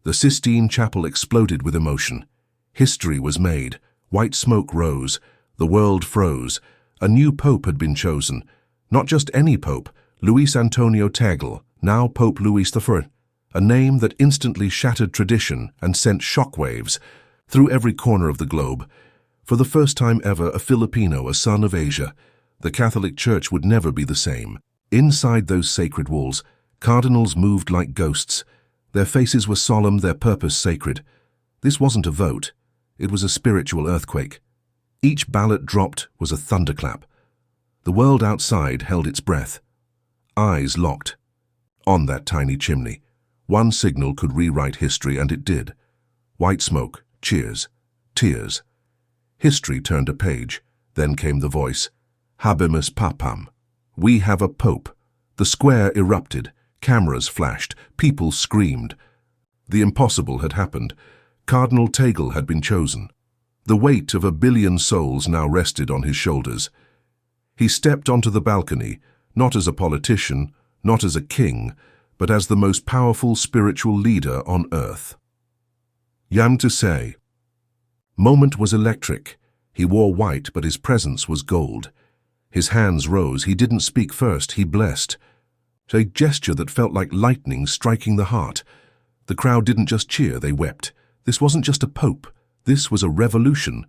The Sistine Chapel exploded with emotion. History was made. White smoke rose. The world froze. A new pope had been chosen. Not just any pope, Luis Antonio Tagle, now Pope Louis I, a name that instantly shattered tradition and sent shockwaves through every corner of the globe. For the first time ever, a Filipino, a son of Asia. The Catholic Church would never be the same. Inside those sacred walls, cardinals moved like ghosts. Their faces were solemn, their purpose sacred. This wasn't a vote. It was a spiritual earthquake. Each ballot dropped was a thunderclap. The world outside held its breath. Eyes locked. On that tiny chimney, one signal could rewrite history, and it did. White smoke, cheers, tears. History turned a page. Then came the voice. Habemus Papam. We have a pope. The square erupted. Cameras flashed. People screamed. The impossible had happened. Cardinal Tagle had been chosen. The weight of 1 billion souls now rested on his shoulders. He stepped onto the balcony, not as a politician, not as a king, but as the most powerful spiritual leader on earth. Yam to say. Moment was electric. He wore white, but his presence was gold. His hands rose. He didn't speak first. He blessed. A gesture that felt like lightning striking the heart. The crowd didn't just cheer, they wept. This wasn't just a pope. This was a revolution.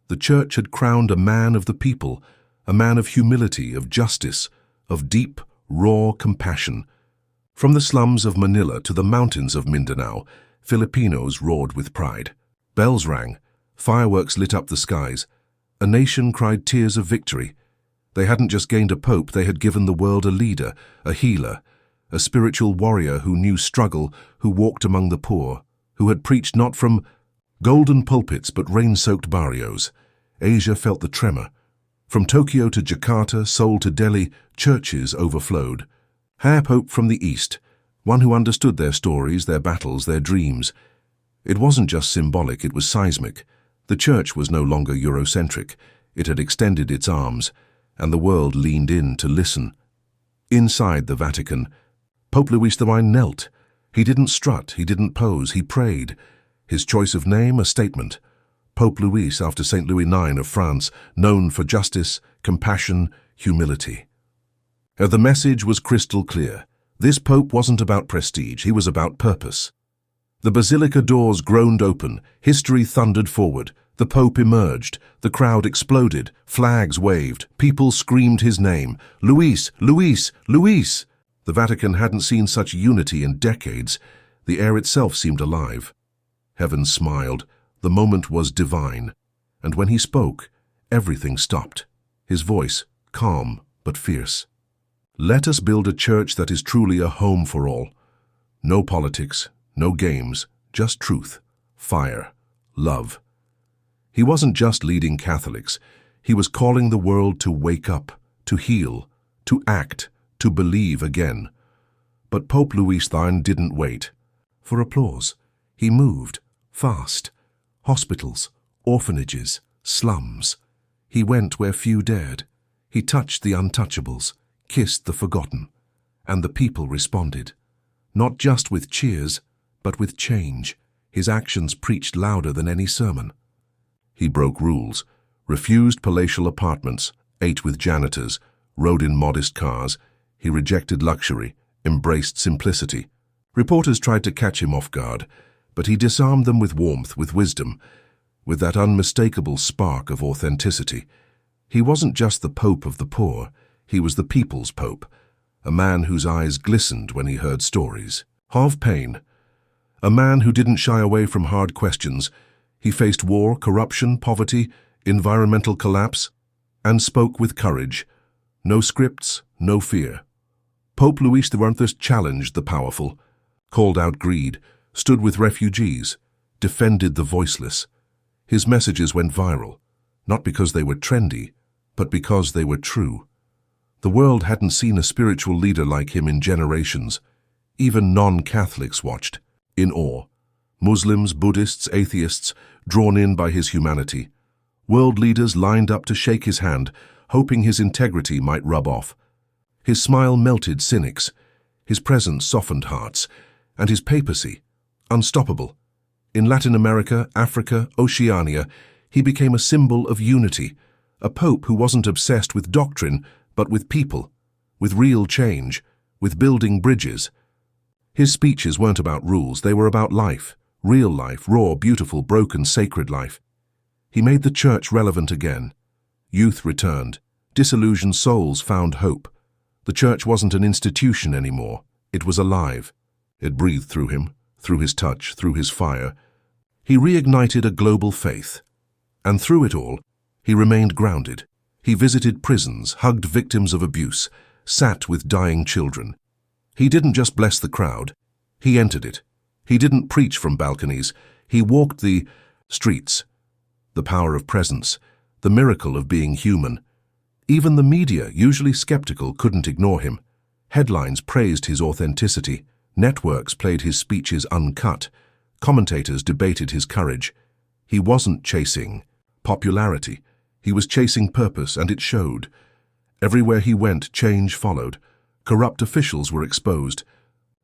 The Church had crowned a man of the people, a man of humility, of justice, of deep, raw compassion. From the slums of Manila to the mountains of Mindanao, Filipinos roared with pride. Bells rang. Fireworks lit up the skies. A nation cried tears of victory. They hadn't just gained a pope, they had given the world a leader, a healer, a spiritual warrior who knew struggle, who walked among the poor, who had preached not from golden pulpits but rain-soaked barrios. Asia felt the tremor. From Tokyo to Jakarta, Seoul to Delhi, churches overflowed. Hair Pope from the East, one who understood their stories, their battles, their dreams. It wasn't just symbolic, it was seismic. The Church was no longer Eurocentric. It had extended its arms, and the world leaned in to listen. Inside the Vatican, Pope Louis I knelt. He didn't strut, he didn't pose, he prayed. His choice of name, a statement. Pope Louis, after St. Louis IX of France, known for justice, compassion, humility. The message was crystal clear. This pope wasn't about prestige, he was about purpose. The Basilica doors groaned open, history thundered forward. The Pope emerged, the crowd exploded, flags waved, people screamed his name. Luis, Luis, Luis! The Vatican hadn't seen such unity in decades. The air itself seemed alive. Heaven smiled. The moment was divine. And when he spoke, everything stopped. His voice, calm but fierce. Let us build a church that is truly a home for all. No politics, no games, just truth, fire, love. He wasn't just leading Catholics. He was calling the world to wake up, to heal, to act, to believe again. But Pope Louis IX didn't wait for applause. He moved, fast. Hospitals, orphanages, slums. He went where few dared. He touched the untouchables, kissed the forgotten. And the people responded. Not just with cheers, but with change. His actions preached louder than any sermon. He broke rules, refused palatial apartments, ate with janitors, rode in modest cars. He rejected luxury, embraced simplicity. Reporters tried to catch him off guard, but he disarmed them with warmth, with wisdom, with that unmistakable spark of authenticity. He wasn't just the Pope of the poor, he was the people's Pope, a man whose eyes glistened when he heard stories of pain, a man who didn't shy away from hard questions. He faced war, corruption, poverty, environmental collapse, and spoke with courage. No scripts, no fear. Pope Louis XI challenged the powerful, called out greed, stood with refugees, defended the voiceless. His messages went viral, not because they were trendy, but because they were true. The world hadn't seen a spiritual leader like him in generations. Even non-Catholics watched, in awe. Muslims, Buddhists, atheists, drawn in by his humanity. World leaders lined up to shake his hand, hoping his integrity might rub off. His smile melted cynics, his presence softened hearts, and his papacy, unstoppable. In Latin America, Africa, Oceania, he became a symbol of unity, a pope who wasn't obsessed with doctrine, but with people, with real change, with building bridges. His speeches weren't about rules, they were about life, real life, raw, beautiful, broken, sacred life. He made the church relevant again. Youth returned. Disillusioned souls found hope. The church wasn't an institution anymore. It was alive. It breathed through him, through his touch, through his fire. He reignited a global faith. And through it all, he remained grounded. He visited prisons, hugged victims of abuse, sat with dying children. He didn't just bless the crowd. He entered it. He didn't preach from balconies. He walked the streets. The power of presence, the miracle of being human. Even the media, usually skeptical, couldn't ignore him. Headlines praised his authenticity. Networks played his speeches uncut. Commentators debated his courage. He wasn't chasing popularity. He was chasing purpose, and it showed. Everywhere he went, change followed. Corrupt officials were exposed.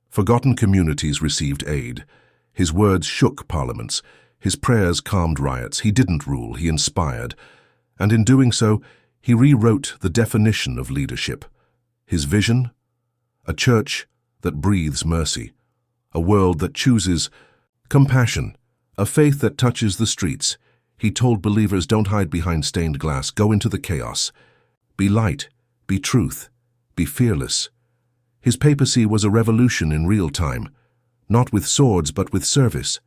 Forgotten communities received aid. His words shook parliaments. His prayers calmed riots. He didn't rule, he inspired. And in doing so, he rewrote the definition of leadership. His vision? A church that breathes mercy. A world that chooses compassion. A faith that touches the streets. He told believers, don't hide behind stained glass, go into the chaos. Be light, be truth, be fearless. His papacy was a revolution in real time, not with swords but with service,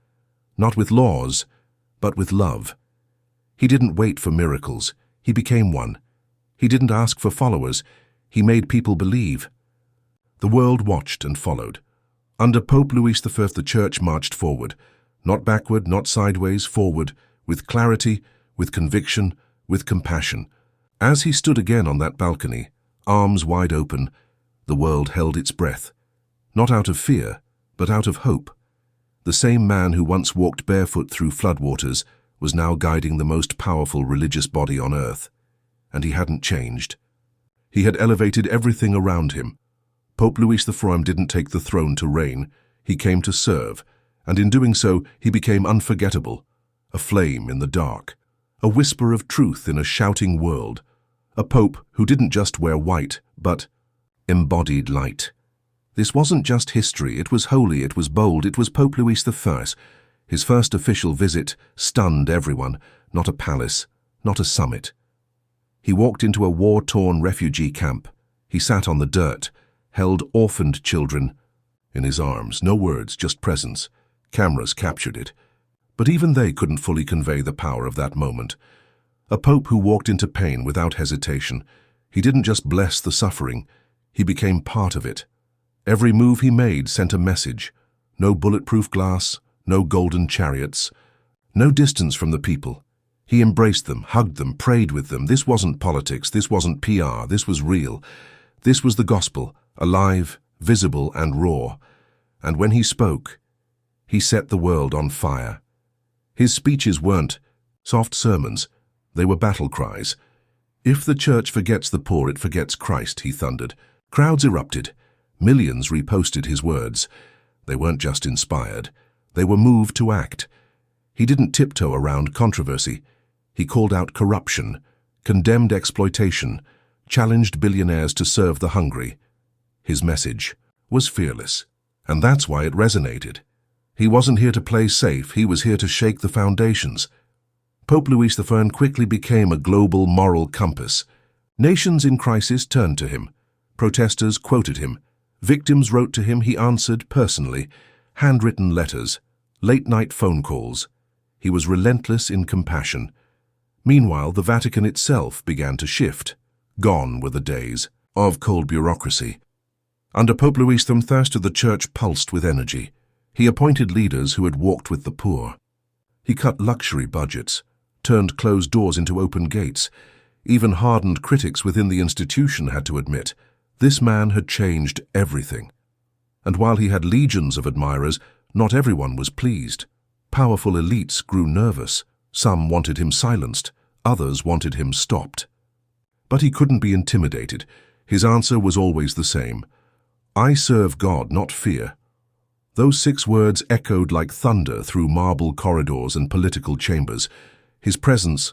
not with laws but with love. He didn't wait for miracles, he became one. He didn't ask for followers, he made people believe. The world watched and followed. Under Pope Louis I, the church marched forward, not backward, not sideways, forward, with clarity, with conviction, with compassion. As he stood again on that balcony, arms wide open, the world held its breath, not out of fear, but out of hope. The same man who once walked barefoot through floodwaters was now guiding the most powerful religious body on earth. And he hadn't changed. He had elevated everything around him. Pope Louis XIV didn't take the throne to reign, he came to serve, and in doing so he became unforgettable, a flame in the dark, a whisper of truth in a shouting world, a pope who didn't just wear white, but embodied light. This wasn't just history, it was holy, it was bold, it was Pope Louis I. His first official visit stunned everyone, not a palace, not a summit. He walked into a war-torn refugee camp. He sat on the dirt, held orphaned children in his arms. No words, just presence. Cameras captured it. But even they couldn't fully convey the power of that moment. A pope who walked into pain without hesitation. He didn't just bless the suffering, he became part of it. Every move he made sent a message. No bulletproof glass, no golden chariots, no distance from the people. He embraced them, hugged them, prayed with them. This wasn't politics, this wasn't PR, this was real. This was the gospel, alive, visible and raw. And when he spoke, he set the world on fire. His speeches weren't soft sermons, they were battle cries. If the church forgets the poor, it forgets Christ, he thundered. Crowds erupted. Millions reposted his words. They weren't just inspired, they were moved to act. He didn't tiptoe around controversy. He called out corruption, condemned exploitation, challenged billionaires to serve the hungry. His message was fearless, and that's why it resonated. He wasn't here to play safe, he was here to shake the foundations. Pope Louis XIV quickly became a global moral compass. Nations in crisis turned to him. Protesters quoted him. Victims wrote to him, he answered personally. Handwritten letters, late-night phone calls. He was relentless in compassion. Meanwhile, the Vatican itself began to shift. Gone were the days of cold bureaucracy. Under Pope Louis XIII, the church pulsed with energy. He appointed leaders who had walked with the poor. He cut luxury budgets, turned closed doors into open gates. Even hardened critics within the institution had to admit, this man had changed everything. And while he had legions of admirers, not everyone was pleased. Powerful elites grew nervous. Some wanted him silenced, others wanted him stopped. But he couldn't be intimidated. His answer was always the same. I serve God, not fear. Those 6 words echoed like thunder through marble corridors and political chambers. His presence,